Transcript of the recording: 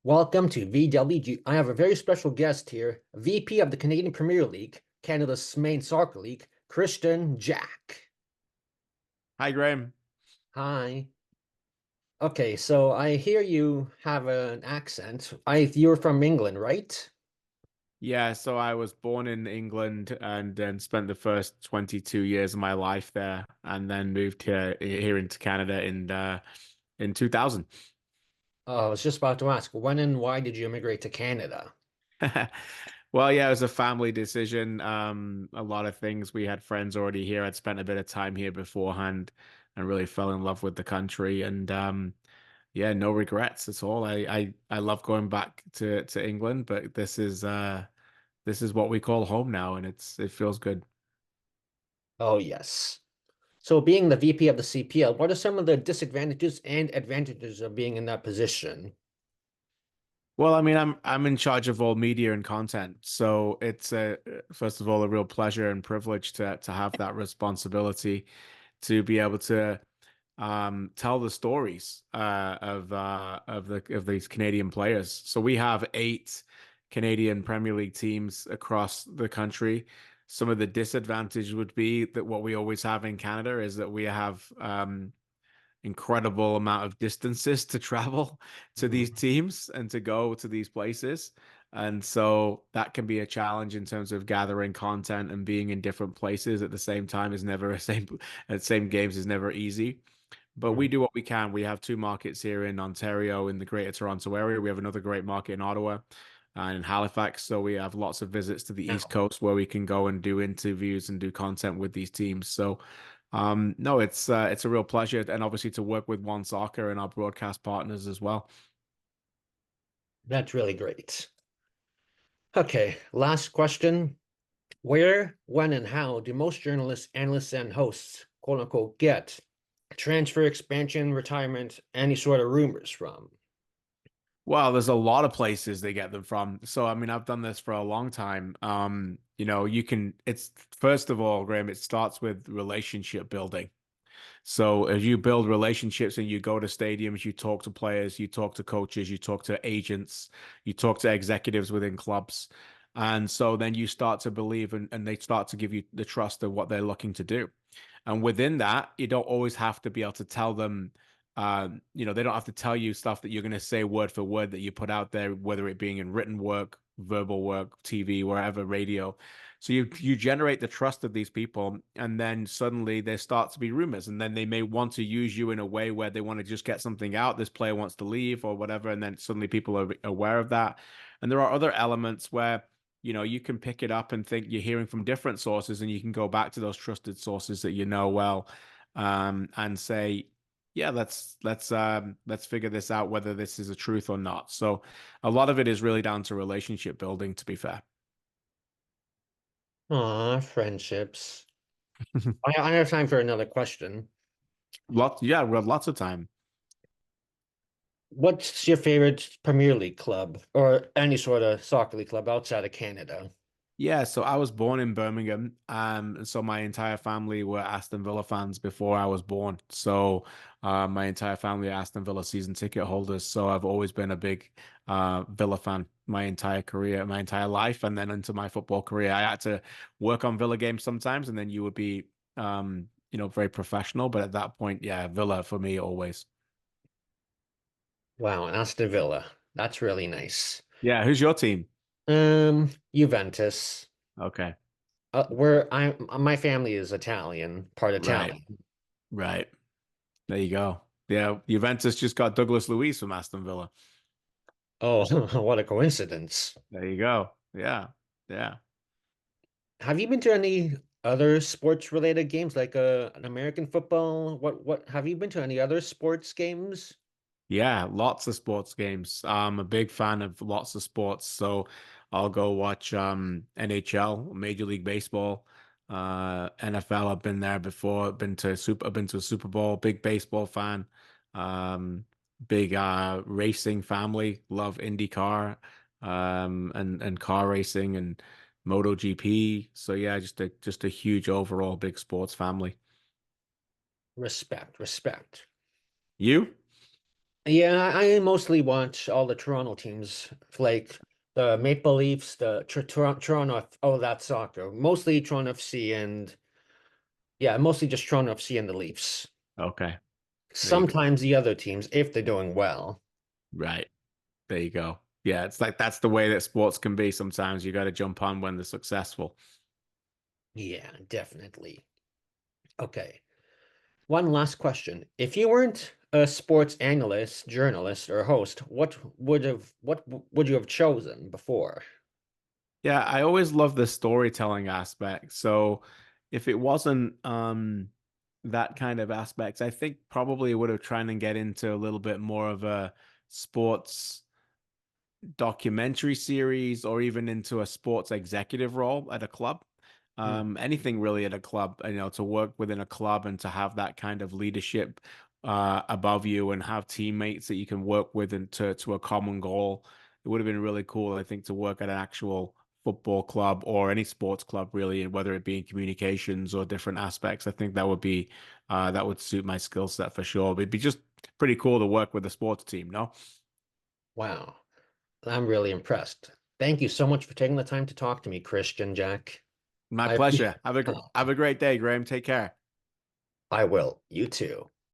Welcome to VWG. I have a very special guest here, VP of the Canadian Premier League, Canada's main soccer league, Kristian Jack. Hi, Graham. Hi. Okay, so I hear you have an accent. You're from England, right? Yeah, so I was born in England and then spent the first 22 years of my life there, and then moved here into Canada in 2000. I was just about to ask, when and why did you immigrate to Canada? Well, yeah, it was a family decision. A lot of things. We had friends already here. I'd spent a bit of time here beforehand and really fell in love with the country. And yeah, no regrets at all. I love going back to England, but this is what we call home now, and it feels good. Oh, yes. So being the VP of the CPL, what are some of the disadvantages and advantages of being in that position? Well, I mean, I'm in charge of all media and content, so it's first of all a real pleasure and privilege to have that responsibility to be able to tell the stories of these Canadian players. So we have 8 Canadian Premier League teams across the country. Some of the disadvantage would be that what we always have in Canada is that we have incredible amount of distances to travel to these Mhm. teams and to go to these places. And so that can be a challenge in terms of gathering content and being in different places at the same time is never a same at same games is never easy. But we Mhm. do what we can. We have 2 markets here in Ontario in the Greater Toronto area. We have another great market in Ottawa and in Halifax. So we have lots of visits to the East Now, Coast where we can go and do interviews and do content with these teams. So no, it's a real pleasure, and obviously to work with One Soccer and our broadcast partners as well. that's really great. Okay, last question. Where, when, and how do most journalists, analysts, and hosts, quote unquote, get transfer, expansion, retirement, any sort of rumors from? Well, there's a lot of places they get them from. So, I mean, I've done this for a long time. It's first of all, Graham, it starts with relationship building. So as you build relationships and you go to stadiums, you talk to players, you talk to coaches, you talk to agents, you talk to executives within clubs. And so then you start to believe and they start to give you the trust of what they're looking to do. And within that, you don't always have to be able to tell them, they don't have to tell you stuff that you're going to say word for word that you put out there, whether it being in written work, verbal work, TV, wherever, radio. So you generate the trust of these people, and then suddenly there start to be rumors, and then they may want to use you in a way where they want to just get something out. This player wants to leave or whatever, and then suddenly people are aware of that. And there are other elements where you can pick it up and think you're hearing from different sources, and you can go back to those trusted sources that you know well, and say, yeah, let's figure this out whether this is a truth or not. So a lot of it is really down to relationship building, to be fair. Aw, friendships. I have time for another question. Yeah, we have lots of time. What's your favorite Premier League club or any sort of soccer league club outside of Canada? Yeah, so I was born in Birmingham, and so my entire family were Aston Villa fans before I was born. So my entire family are Aston Villa season ticket holders. So I've always been a big Villa fan my entire career, my entire life, and then into my football career. I had to work on Villa games sometimes, and then you would be very professional. But at that point, yeah, Villa for me always. Wow, Aston Villa. That's really nice. Yeah, who's your team? Juventus. Okay, My family is Italian, part right, Italian. right. There you go. Yeah, Juventus just got Douglas Luiz from Aston Villa. Oh, what a coincidence. There you go. Yeah, yeah, Have you been to any other sports related games like an American football? What have you been to any other sports games? yeah. Lots of sports games. I'm a big fan of lots of sports, so I'll go watch NHL, Major League Baseball, NFL. I've been there before. I've been to a Super Bowl. Big baseball fan. Um, big racing family. Love IndyCar, and car racing and MotoGP. So yeah, just a huge overall big sports family. Respect, respect. You? Yeah, I mostly watch all the Toronto teams, like the Maple Leafs, the Toronto, oh, that's soccer. Mostly Toronto FC and yeah, mostly just Toronto FC and the Leafs. Okay, there you go. Sometimes the other teams if they're doing well. Right. There you go. Yeah, it's like that's the way that sports can be sometimes. You got to jump on when they're successful. Yeah, definitely. Okay. One last question. If you weren't a sports analyst, journalist, or host, what would you have chosen before? Yeah, I always love the storytelling aspect. So if it wasn't that kind of aspect, I think probably would have tried and get into a little bit more of a sports documentary series or even into a sports executive role at a club. Hmm. Anything really at a club, to work within a club and to have that kind of leadership above you and have teammates that you can work with and to a common goal. It would have been really cool, I think, to work at an actual football club or any sports club, really, and whether it be in communications or different aspects. I think that would suit my skill set for sure. It'd be just pretty cool to work with a sports team, no? Wow. I'm really impressed. Thank you so much for taking the time to talk to me, Christian Jack. My I appreciate pleasure. Have a great day, Graham. Take care. I will. You too.